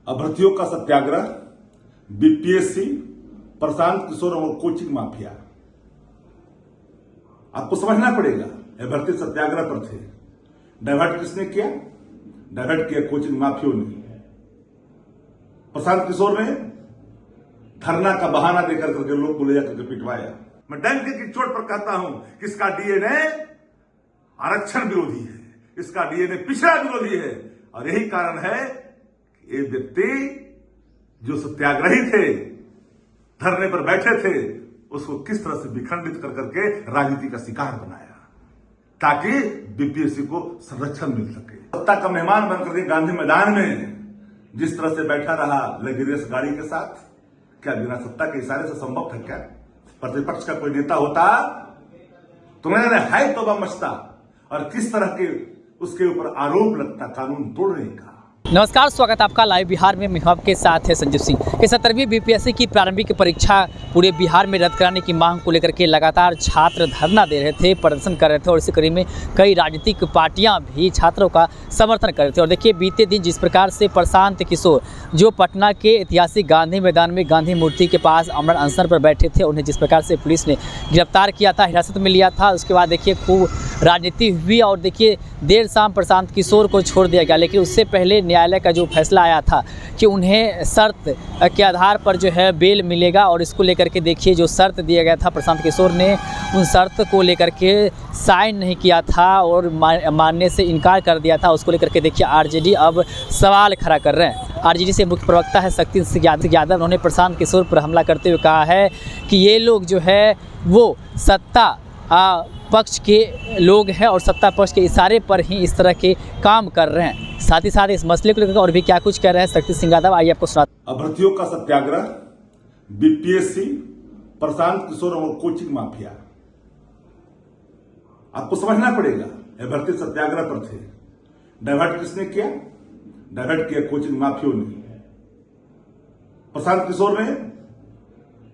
अभ्यर्थियों का सत्याग्रह, बीपीएससी, प्रशांत किशोर और कोचिंग माफिया। आपको समझना पड़ेगा, अभ्यर्थी सत्याग्रह पर थे। डाइवर्ट किसने किया? डाइवर्ट किया कोचिंग माफियों ने। प्रशांत किशोर ने धरना का बहाना देकर करके लोग को ले जाकर के पिटवाया। मैं डंके की चोट पर कहता हूं कि इसका डीएनए आरक्षण विरोधी है, इसका डीएनए पिछड़ा विरोधी है। और यही कारण है कि ये व्यक्ति जो सत्याग्रही थे, धरने पर बैठे थे, उसको किस तरह से विखंडित कर करके राजनीति का शिकार बनाया ताकि बीपीएससी को संरक्षण मिल सके। सत्ता का मेहमान बनकर के गांधी मैदान में जिस तरह से बैठा रहा लग्जरियस गाड़ी के साथ, क्या बिना सत्ता के इशारे से संभव था क्या? प्रतिपक्ष का कोई नेता होता तो मैंने हाय तौबा मचता और किस तरह के उसके ऊपर आरोप लगता कानून तोड़ने का। नमस्कार, स्वागत है आपका लाइव बिहार में। मैं आपके साथ है संजीव सिंह। कि 17वीं बीपीएससी की प्रारंभिक परीक्षा पूरे बिहार में रद्द कराने की मांग को लेकर के लगातार छात्र धरना दे रहे थे, प्रदर्शन कर रहे थे और इसी कड़ी में कई राजनीतिक पार्टियां भी छात्रों का समर्थन कर रहे थे। और देखिए, बीते दिन जिस प्रकार से प्रशांत किशोर जो पटना के ऐतिहासिक गांधी मैदान में गांधी मूर्ति के पास अमरण अनशन पर बैठे थे, उन्हें जिस प्रकार से पुलिस ने गिरफ्तार किया था, हिरासत में लिया था, उसके बाद देखिए खूब राजनीति हुई और देखिए देर शाम प्रशांत किशोर को छोड़ दिया गया। लेकिन उससे पहले न्यायालय का जो फैसला आया था कि उन्हें शर्त के आधार पर जो है बेल मिलेगा और इसको लेकर के देखिए जो शर्त दिया गया था, प्रशांत किशोर ने उन शर्त को लेकर के साइन नहीं किया था और मानने से इनकार कर दिया था। उसको लेकर के देखिए आरजेडी अब सवाल खड़ा कर रहे हैं। आरजेडी से मुख्य प्रवक्ता है शक्ति सिंह यादव, उन्होंने प्रशांत किशोर पर हमला करते हुए कहा है कि ये लोग जो है वो सत्ता पक्ष के लोग हैं और सत्ता पक्ष के इशारे पर ही इस तरह के काम कर रहे हैं। साथ ही साथ इस मसले को लेकर और भी क्या कुछ कह रहे हैं शक्ति सिंह यादव, आइए आपको सुना। अभ्यर्थियों का सत्याग्रह, बीपीएससी, प्रशांत किशोर और कोचिंग माफिया। आपको समझना पड़ेगा, अभ्यर्थी सत्याग्रह पर थे। डाइवर्ट किसने किया? डाइवर्ट किया कोचिंग माफियों ने। प्रशांत किशोर ने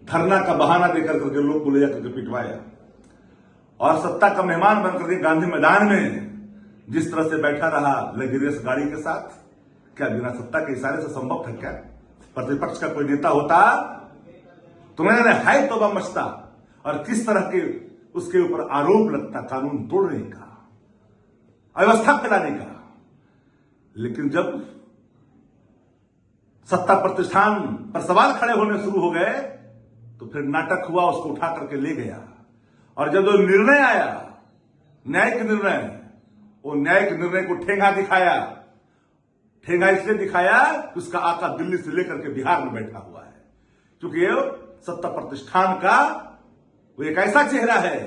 धरना का बहाना देकर करके लोग को ले जाकर के पिटवाया और सत्ता का मेहमान बनकर के गांधी मैदान में जिस तरह से बैठा रहा लग्जरियस गाड़ी के साथ, क्या बिना सत्ता के इशारे से संभव था क्या? प्रतिपक्ष का कोई नेता होता तो मैंने हाय तौबा मचता और किस तरह के उसके ऊपर आरोप लगता कानून तोड़ने का, अव्यवस्था फैलाने का। लेकिन जब सत्ता प्रतिष्ठान पर सवाल खड़े होने शुरू हो गए तो फिर नाटक हुआ, उसको उठा करके ले गया। और जब वो निर्णय आया, न्यायिक निर्णय, वो न्यायिक निर्णय को ठेंगा दिखाया। ठेंगा इसलिए दिखाया कि उसका आका दिल्ली से लेकर के बिहार में बैठा हुआ है, क्योंकि ये सत्ता प्रतिष्ठान का वो एक ऐसा चेहरा है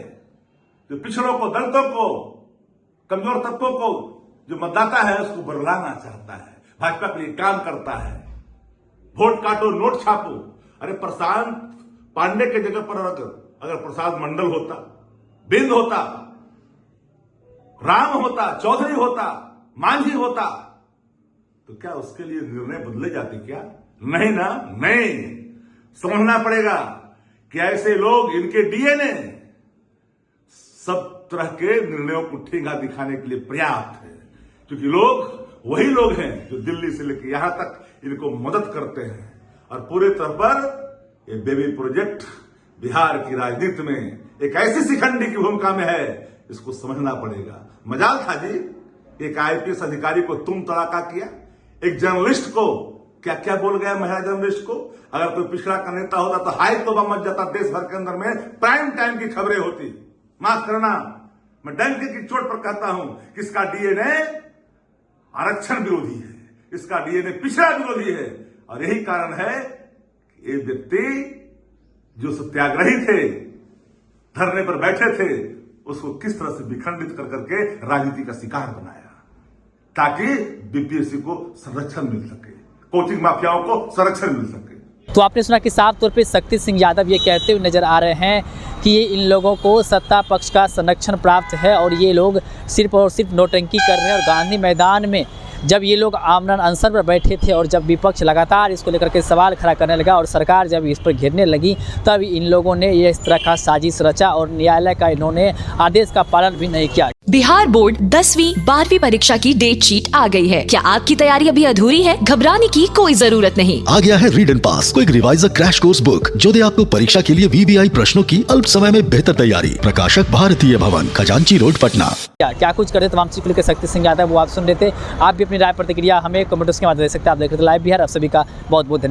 जो पिछड़ों को, दलितों को, कमजोर तत्वों को, जो मतदाता है उसको बरलाना चाहता है, भाजपा के लिए काम करता है। वोट काटो, नोट छापो। अरे प्रशांत पांडे के जगह पर अगर प्रसाद मंडल होता, बिंद होता, राम होता, चौधरी होता, मांझी होता, तो क्या उसके लिए निर्णय बदले जाते क्या? नहीं ना, नहीं। समझना पड़ेगा कि ऐसे लोग, इनके डीएनए सब तरह के निर्णयों को ठेंगा दिखाने के लिए पर्याप्त है, क्योंकि लोग वही लोग हैं जो दिल्ली से लेकर यहां तक इनको मदद करते हैं। और पूरे तौर पर ये बेबी प्रोजेक्ट बिहार की राजनीति में एक ऐसी शिखंडी की भूमिका में है, इसको समझना पड़ेगा। मजाल था जी, एक आईपीएस अधिकारी को तुम तड़ाका किया, एक जर्नलिस्ट को क्या क्या बोल गया, महिला जर्नलिस्ट को। अगर कोई पिछड़ा का नेता होता तो हाय तौबा मच जाता, देश भर के अंदर में प्राइम टाइम की खबरें होती। माफ करना, मैं डंके की चोट पर कहता हूं कि इसका डीएनए आरक्षण विरोधी है, इसका डीएनए पिछड़ा विरोधी है। और यही कारण है कि ये व्यक्ति जो सत्याग्रही थे, धरने पर बैठे थे, उसको किस तरह से विखंडित कर करके राजनीति का शिकार बनाया ताकि बीपीएससी को संरक्षण मिल सके, कोचिंग माफियाओं को संरक्षण मिल सके। तो आपने सुना कि साफ तौर पे शक्ति सिंह यादव ये कहते हुए नजर आ रहे हैं कि ये इन लोगों को सत्ता पक्ष का संरक्षण प्राप्त है और ये लोग सिर्फ और सिर्फ नौटंकी कर रहे हैं। और गांधी मैदान में जब ये लोग आमरण अनशन पर बैठे थे और जब विपक्ष लगातार इसको लेकर के सवाल खड़ा करने लगा और सरकार जब इस पर घेरने लगी, तब इन लोगों ने ये इस तरह का साजिश रचा और न्यायालय का इन्होंने आदेश का पालन भी नहीं किया। बिहार बोर्ड 10वीं 12वीं परीक्षा की डेट शीट आ गई है। क्या आपकी तैयारी अभी अधूरी है? घबराने की कोई जरूरत नहीं। आ गया है read and pass quick reviser crash course book जो दे आपको परीक्षा के लिए VVI प्रश्नों की अल्प समय में बेहतर तैयारी। प्रकाशक भारतीय भवन, खजांची रोड, पटना। क्या कुछ करे तमाम चीज को लेकर शक्ति सिंह यादव वो आप सुन रहे थे। आप भी अपनी राय प्रतिक्रिया हमें कमेंट्स के माध्यम दे सकते हैं। आप देख रहे थे लाइव बिहार। आप सभी का बहुत बहुत धन्यवाद।